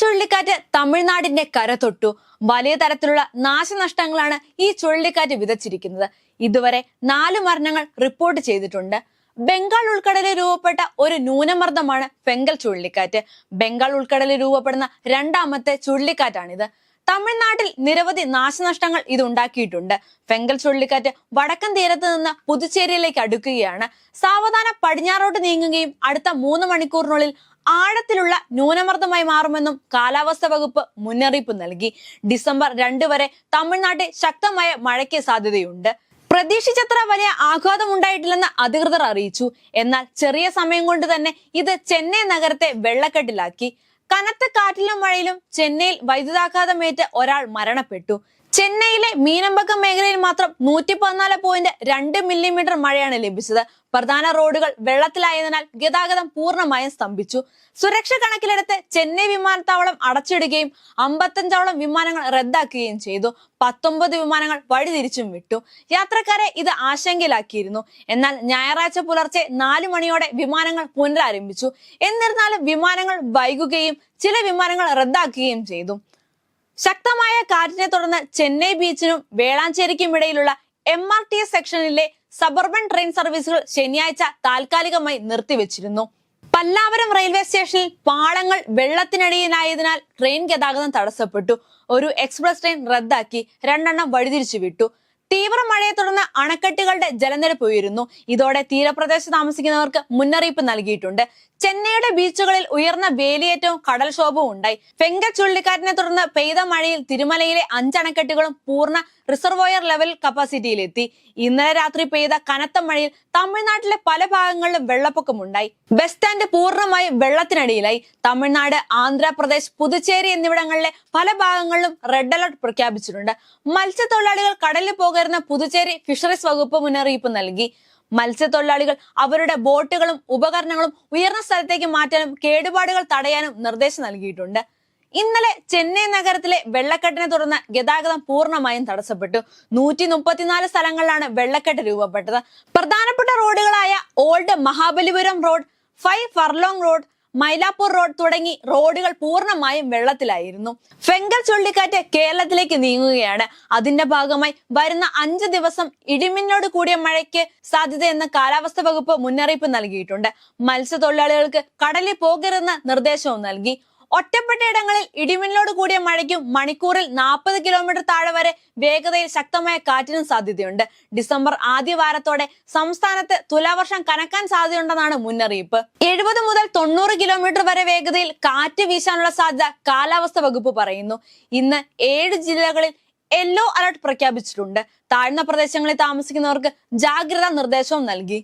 ചുഴലിക്കാറ്റ് തമിഴ്നാടിന്റെ കര തൊട്ടു. വലിയ തരത്തിലുള്ള നാശനഷ്ടങ്ങളാണ് ഈ ചുഴലിക്കാറ്റ് വിതച്ചിരിക്കുന്നത്. ഇതുവരെ 4 മരണങ്ങൾ റിപ്പോർട്ട് ചെയ്തിട്ടുണ്ട്. ബംഗാൾ ഉൾക്കടലിൽ രൂപപ്പെട്ട ഒരു ന്യൂനമർദ്ദമാണ് ഫെങ്കൽ ചുഴലിക്കാറ്റ്. ബംഗാൾ ഉൾക്കടലിൽ രൂപപ്പെടുന്ന രണ്ടാമത്തെ ചുഴലിക്കാറ്റാണിത്. തമിഴ്നാട്ടിൽ നിരവധി നാശനഷ്ടങ്ങൾ ഇത് ഉണ്ടാക്കിയിട്ടുണ്ട്. ഫെങ്കൽ ചുഴലിക്കാറ്റ് വടക്കൻ തീരത്ത് നിന്ന് പുതുച്ചേരിയിലേക്ക് അടുക്കുകയാണ്. സാവധാനം പടിഞ്ഞാറോട്ട് നീങ്ങുകയും അടുത്ത 3 മണിക്കൂറിനുള്ളിൽ ആഴത്തിലുള്ള ന്യൂനമർദ്ദമായി മാറുമെന്നും കാലാവസ്ഥാ വകുപ്പ് മുന്നറിയിപ്പ് നൽകി. ഡിസംബർ 2 വരെ തമിഴ്നാട്ടിൽ ശക്തമായ മഴയ്ക്ക് സാധ്യതയുണ്ട്. പ്രതീക്ഷിച്ചത്ര വലിയ ആഘാതം ഉണ്ടായിട്ടില്ലെന്ന് അധികൃതർ അറിയിച്ചു. എന്നാൽ ചെറിയ സമയം കൊണ്ട് തന്നെ ഇത് ചെന്നൈ നഗരത്തെ വെള്ളക്കെട്ടിലാക്കി. കനത്ത കാറ്റിലും മഴയിലും ചെന്നൈയിൽ വൈദ്യുതാഘാതമേറ്റ് ഒരാൾ മരണപ്പെട്ടു. ചെന്നൈയിലെ മീനമ്പക്കം മേഖലയിൽ മാത്രം 114.2 മില്ലിമീറ്റർ മഴയാണ് ലഭിച്ചത്. പ്രധാന റോഡുകൾ വെള്ളത്തിലായതിനാൽ ഗതാഗതം പൂർണ്ണമായും സ്തംഭിച്ചു. സുരക്ഷ കണക്കിലെടുത്ത് ചെന്നൈ വിമാനത്താവളം അടച്ചിടുകയും 55ഓളം വിമാനങ്ങൾ റദ്ദാക്കുകയും ചെയ്തു. 19 വിമാനങ്ങൾ വഴിതിരിച്ചും വിട്ടു. യാത്രക്കാരെ ഇത് ആശങ്കയിലാക്കിയിരുന്നു. എന്നാൽ ഞായറാഴ്ച പുലർച്ചെ 4 മണിയോടെ വിമാനങ്ങൾ പുനരാരംഭിച്ചു. എന്നിരുന്നാലും വിമാനങ്ങൾ വൈകുകയും ചില വിമാനങ്ങൾ റദ്ദാക്കുകയും ചെയ്തു. ശക്തമായ കാറ്റിനെ തുടർന്ന് ചെന്നൈ ബീച്ചിനും വേളാഞ്ചേരിക്കും ഇടയിലുള്ള MRTS സെക്ഷനിലെ സബർബൻ ട്രെയിൻ സർവീസുകൾ ശനിയാഴ്ച താൽക്കാലികമായി നിർത്തിവെച്ചിരുന്നു. പല്ലാവരം റെയിൽവേ സ്റ്റേഷനിൽ പാളങ്ങൾ വെള്ളത്തിനടിയിലായതിനാൽ ട്രെയിൻ ഗതാഗതം തടസ്സപ്പെട്ടു. ഒരു എക്സ്പ്രസ് ട്രെയിൻ റദ്ദാക്കി, 2 എണ്ണം വഴിതിരിച്ചു വിട്ടു. തീവ്ര മഴയെ തുടർന്ന് അണക്കെട്ടുകളുടെ ജലനിരപ്പ് ഉയരുന്നു. ഇതോടെ തീരപ്രദേശത്ത് താമസിക്കുന്നവർക്ക് മുന്നറിയിപ്പ് നൽകിയിട്ടുണ്ട്. ചെന്നൈയുടെ ബീച്ചുകളിൽ ഉയർന്ന വേലിയേറ്റവും കടൽക്ഷോഭവും ഉണ്ടായി. ഫെങ്കൽ ചുഴലിക്കാറ്റിനെ തുടർന്ന് പെയ്ത മഴയിൽ തിരുമലയിലെ 5 അണക്കെട്ടുകളും പൂർണ്ണ റിസർവോയർ ലെവൽ കപ്പാസിറ്റിയിലെത്തി. ഇന്നലെ രാത്രി പെയ്ത കനത്ത മഴയിൽ തമിഴ്നാട്ടിലെ പല ഭാഗങ്ങളിലും വെള്ളപ്പൊക്കമുണ്ടായി. ബസ് സ്റ്റാൻഡ് പൂർണ്ണമായും വെള്ളത്തിനടിയിലായി. തമിഴ്നാട്, ആന്ധ്രാപ്രദേശ്, പുതുച്ചേരി എന്നിവിടങ്ങളിലെ പല ഭാഗങ്ങളിലും റെഡ് അലർട്ട് പ്രഖ്യാപിച്ചിട്ടുണ്ട്. മത്സ്യത്തൊഴിലാളികൾ കടലിൽ പോകരുന്ന പുതുച്ചേരി ഫിഷറീസ് വകുപ്പ് മുന്നറിയിപ്പ് നൽകി. മത്സ്യത്തൊഴിലാളികൾ അവരുടെ ബോട്ടുകളും ഉപകരണങ്ങളും ഉയർന്ന സ്ഥലത്തേക്ക് മാറ്റാനും കേടുപാടുകൾ തടയാനും നിർദ്ദേശം നൽകിയിട്ടുണ്ട്. ഇന്നലെ ചെന്നൈ നഗരത്തിലെ വെള്ളക്കെട്ടിനെ തുടർന്ന് ഗതാഗതം പൂർണ്ണമായും തടസ്സപ്പെട്ടു. 134 സ്ഥലങ്ങളിലാണ് വെള്ളക്കെട്ട് രൂപപ്പെട്ടത്. പ്രധാനപ്പെട്ട റോഡുകളായ old Mahabalipuram road, 5 furlong road, Mylapore road തുടങ്ങി റോഡുകൾ പൂർണ്ണമായും വെള്ളത്തിലായിരുന്നു. ഫെങ്കൽ ചുഴലിക്കാറ്റ് കേരളത്തിലേക്ക് നീങ്ങുകയാണ്. അതിന്റെ ഭാഗമായി വരുന്ന 5 ദിവസം ഇടിമിന്നലോട് കൂടിയ മഴയ്ക്ക് സാധ്യതയെന്ന് കാലാവസ്ഥാ വകുപ്പ് മുന്നറിയിപ്പ് നൽകിയിട്ടുണ്ട്. മത്സ്യത്തൊഴിലാളികൾക്ക് കടലിൽ പോകരുതെന്ന് നിർദ്ദേശവും നൽകി. ഒറ്റപ്പെട്ട ഇടങ്ങളിൽ ഇടിമിന്നലോട് കൂടിയ മഴയ്ക്കും മണിക്കൂറിൽ 40 കിലോമീറ്റർ താഴെ വരെ വേഗതയിൽ ശക്തമായ കാറ്റിനും സാധ്യതയുണ്ട്. ഡിസംബർ ആദ്യ വാരത്തോടെ സംസ്ഥാനത്ത് തുലാവർഷം കനക്കാൻ സാധ്യതയുണ്ടെന്നാണ് മുന്നറിയിപ്പ്. 70 മുതൽ 90 കിലോമീറ്റർ വരെ വേഗതയിൽ കാറ്റ് വീശാനുള്ള സാധ്യത കാലാവസ്ഥാ വകുപ്പ് പറയുന്നു. ഇന്ന് 7 ജില്ലകളിൽ യെല്ലോ അലർട്ട് പ്രഖ്യാപിച്ചിട്ടുണ്ട്. താഴ്ന്ന പ്രദേശങ്ങളിൽ താമസിക്കുന്നവർക്ക് ജാഗ്രതാ നിർദ്ദേശവും നൽകി.